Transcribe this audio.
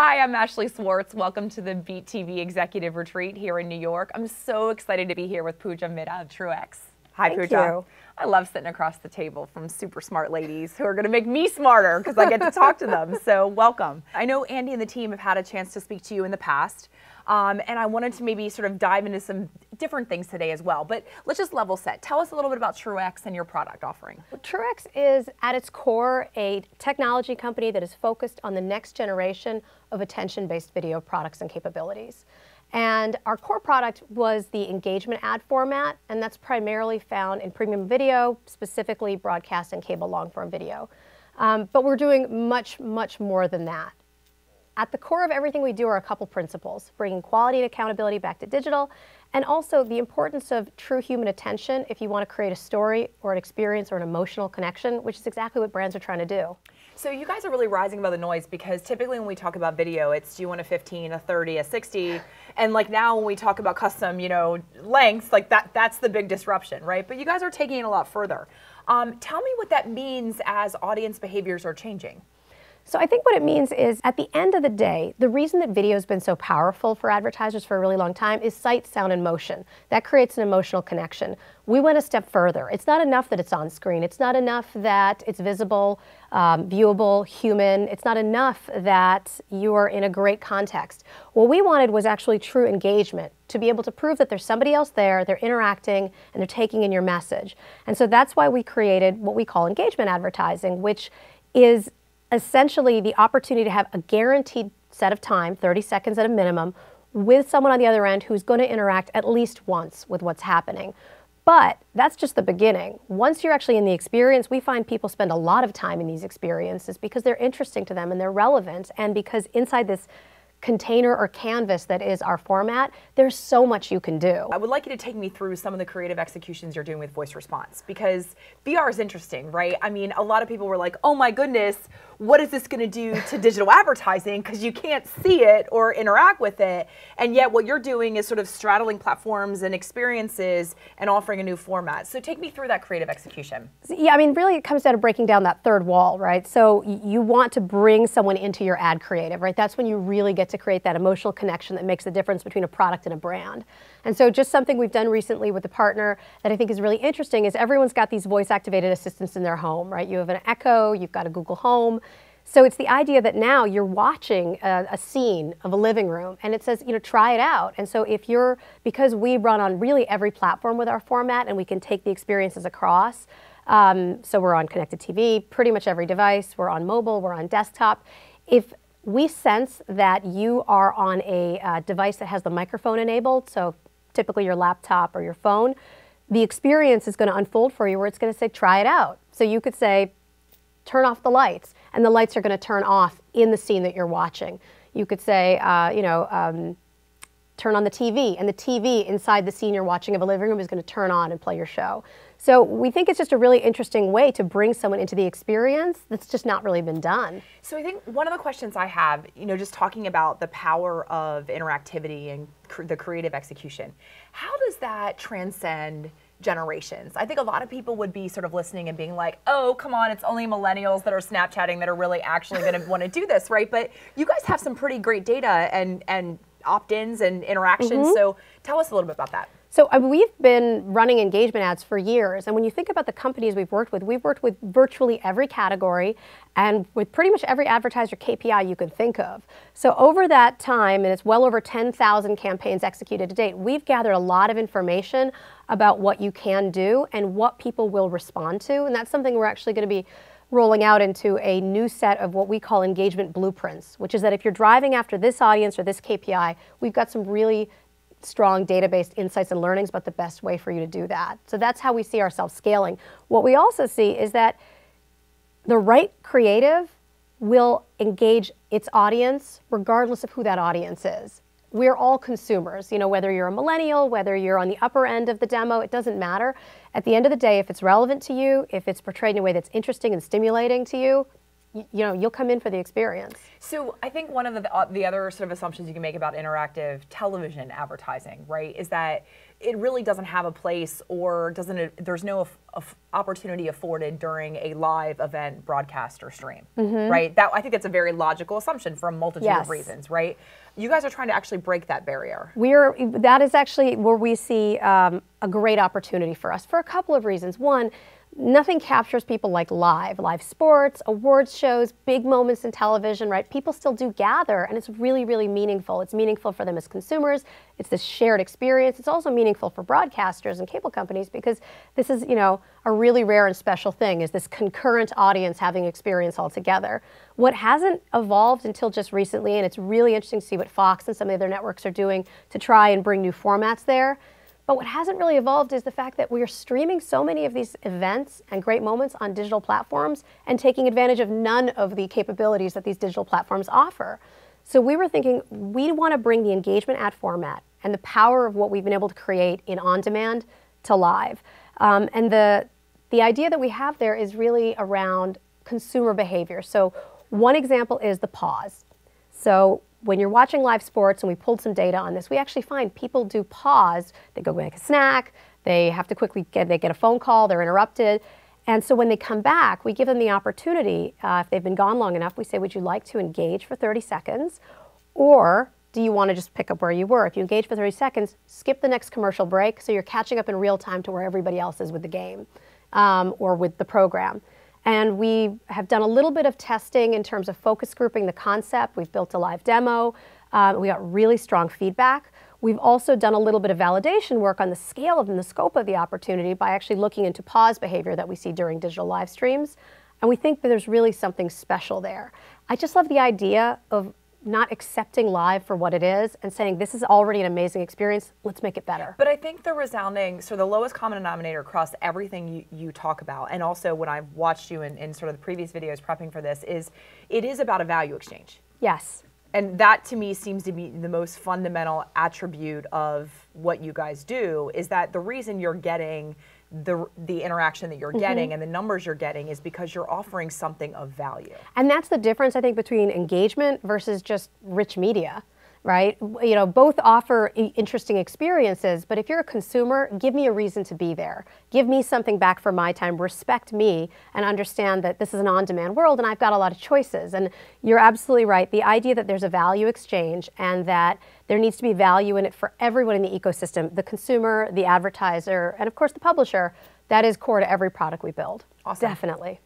Hi, I'm Ashley Swartz. Welcome to the Beet TV Executive Retreat here in New York. I'm so excited to be here with Pooja Midha of Truex. Hi, Thank Pooja. you. I love sitting across the table from super smart ladies who are going to make me smarter because I get to talk to them. So welcome. I know Andy and the team have had a chance to speak to you in the past, and I wanted to maybe sort of dive into some different things today as well. But let's just level set. Tell us a little bit about Truex and your product offering. Truex is, at its core, a technology company that is focused on the next generation of attention-based video products and capabilities. And our core product was the engagement ad format, and that's primarily found in premium video, specifically broadcast and cable long-form video. But we're doing much, much more than that. At the core of everything we do are a couple principles: bringing quality and accountability back to digital, and also the importance of true human attention if you want to create a story or an experience or an emotional connection, which is exactly what brands are trying to do. So you guys are really rising above the noise, because typically when we talk about video, it's, do you want a 15, a 30, a 60? And like now when we talk about custom, lengths, like that's the big disruption, right? But you guys are taking it a lot further. Tell me what that means as audience behaviors are changing. So I think what it means is, at the end of the day, the reason that video has been so powerful for advertisers for a really long time is sight, sound, and motion. That creates an emotional connection. We went a step further. It's not enough that it's on screen. It's not enough that it's visible, viewable, human. It's not enough that you are in a great context. What we wanted was actually true engagement, to be able to prove that there's somebody else there, they're interacting, and they're taking in your message. And so that's why we created what we call engagement advertising, which is essentially the opportunity to have a guaranteed set of time, 30 seconds at a minimum, with someone on the other end who's going to interact at least once with what's happening. But that's just the beginning. Once you're actually in the experience, we find people spend a lot of time in these experiences because they're interesting to them and they're relevant, and because inside this container or canvas that is our format, there's so much you can do. I would like you to take me through some of the creative executions you're doing with voice response, because VR is interesting, right? I mean, a lot of people were like, oh my goodness, what is this going to do to digital advertising? Because you can't see it or interact with it. And yet what you're doing is sort of straddling platforms and experiences and offering a new format. So take me through that creative execution. Yeah, I mean, really it comes down to breaking down that third wall, right? So you want to bring someone into your ad creative, right? That's when you really get to create that emotional connection that makes the difference between a product and a brand. And so just something we've done recently with a partner that I think is really interesting is everyone's got these voice-activated assistants in their home, right? You have an Echo, you've got a Google Home. So it's the idea that now you're watching a scene of a living room and it says, try it out. And so because we run on really every platform with our format and we can take the experiences across, so we're on connected TV, pretty much every device, we're on mobile, we're on desktop. If we sense that you are on a device that has the microphone enabled, so typically your laptop or your phone, the experience is going to unfold for you where it's going to say, try it out. So you could say, turn off the lights, and the lights are going to turn off in the scene that you're watching. You could say, turn on the TV, and the TV inside the scene you're watching of a living room is going to turn on and play your show. So we think it's just a really interesting way to bring someone into the experience that's just not really been done. So I think one of the questions I have, just talking about the power of interactivity and the creative execution, how does that transcend generations? I think a lot of people would be sort of listening and being like, oh, come on, it's only millennials that are Snapchatting that are really actually going to want to do this, right? But you guys have some pretty great data and opt-ins and interactions. So tell us a little bit about that. So we've been running engagement ads for years, and when you think about the companies we've worked with virtually every category and with pretty much every advertiser KPI you could think of. So over that time, and it's well over 10,000 campaigns executed to date, we've gathered a lot of information about what you can do and what people will respond to, and that's something we're actually going to be rolling out into a new set of what we call engagement blueprints, which is that if you're driving after this audience or this KPI, we've got some really strong database insights and learnings about the best way for you to do that. So that's how we see ourselves scaling. What we also see is that the right creative will engage its audience regardless of who that audience is. We're all consumers, whether you're a millennial, whether you're on the upper end of the demo, it doesn't matter. At the end of the day, if it's relevant to you, if it's portrayed in a way that's interesting and stimulating to you, you'll come in for the experience. So I think one of the other sort of assumptions you can make about interactive television advertising, right, is that it really doesn't have a place, or there's no opportunity afforded during a live event, broadcast, or stream, right? I think that's a very logical assumption for a multitude of reasons, right? You guys are trying to actually break that barrier. That is actually where we see a great opportunity for us for a couple of reasons. One, nothing captures people like live sports, awards shows, big moments in television, right? People still do gather, and it's really, really meaningful. It's meaningful for them as consumers. It's this shared experience. It's also meaningful for broadcasters and cable companies, because this is, a really rare and special thing, is this concurrent audience having experience all together. What hasn't evolved until just recently, and it's really interesting to see what Fox and some of the other networks are doing to try and bring new formats there. But what hasn't really evolved is the fact that we are streaming so many of these events and great moments on digital platforms and taking advantage of none of the capabilities that these digital platforms offer. So we were thinking, we want to bring the engagement ad format and the power of what we've been able to create in on-demand to live. And the idea that we have there is really around consumer behavior. So one example is the pause. So when you're watching live sports, and we pulled some data on this, we actually find people do pause. They go make a snack, they have to quickly get a phone call, they're interrupted. And so when they come back, we give them the opportunity, if they've been gone long enough, we say, would you like to engage for 30 seconds? Or do you want to just pick up where you were? If you engage for 30 seconds, skip the next commercial break, so you're catching up in real time to where everybody else is with the game or with the program. And we have done a little bit of testing in terms of focus grouping the concept. We've built a live demo. We got really strong feedback. We've also done a little bit of validation work on the scale and the scope of the opportunity by actually looking into pause behavior that we see during digital live streams. And we think that there's really something special there. I just love the idea of not accepting live for what it is and saying, this is already an amazing experience, let's make it better. But I think the lowest common denominator across everything you talk about, and also when I've watched you in sort of the previous videos prepping for this, is it is about a value exchange. Yes. And that to me seems to be the most fundamental attribute of what you guys do, is that the reason you're getting the interaction that you're getting and the numbers you're getting is because you're offering something of value. And that's the difference, I think, between engagement versus just rich media, right? Both offer interesting experiences, but if you're a consumer, give me a reason to be there. Give me something back for my time, respect me, and understand that this is an on-demand world and I've got a lot of choices. And you're absolutely right. The idea that there's a value exchange and that there needs to be value in it for everyone in the ecosystem, the consumer, the advertiser, and of course the publisher, that is core to every product we build. Awesome. Definitely.